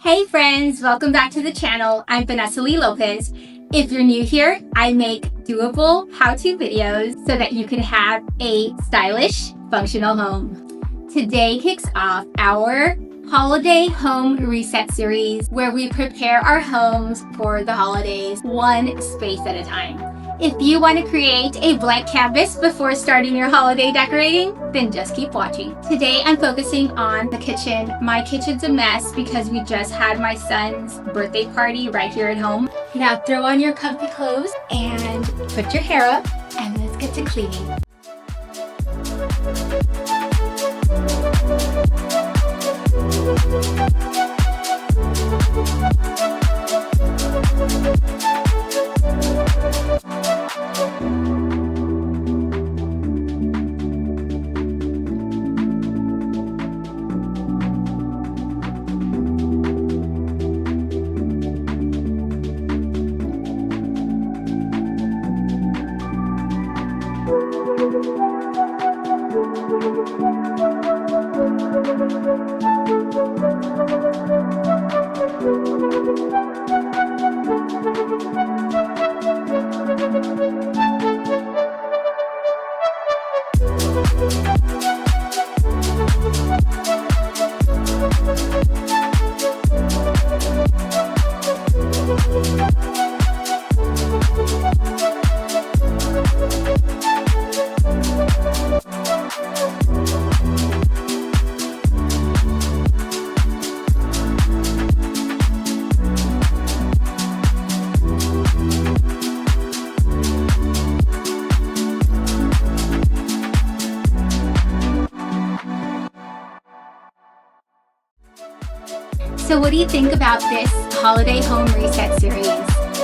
Hey friends, welcome back to the channel. I'm Vanessa Lee Lopez. If you're new here, I make doable how-to videos so that you can have a stylish, functional home. Today kicks off our holiday home reset series where we prepare our homes for the holidays, one space at a time. If you want to create a blank canvas before starting your holiday decorating, then just keep watching. Today I'm focusing on the kitchen. My kitchen's a mess because we just had my son's birthday party right here at home. Now throw on your comfy clothes and put your hair up and let's get to cleaning. So what do you think about this holiday home reset series?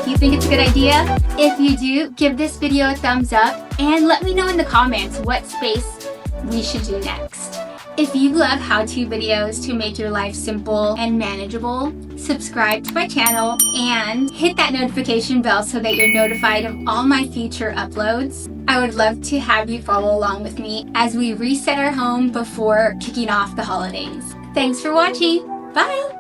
Do you think it's a good idea? If you do, give this video a thumbs up and let me know in the comments what space we should do next. If you love how-to videos to make your life simple and manageable, subscribe to my channel and hit that notification bell so that you're notified of all my future uploads. I would love to have you follow along with me as we reset our home before kicking off the holidays. Thanks for watching. Bye!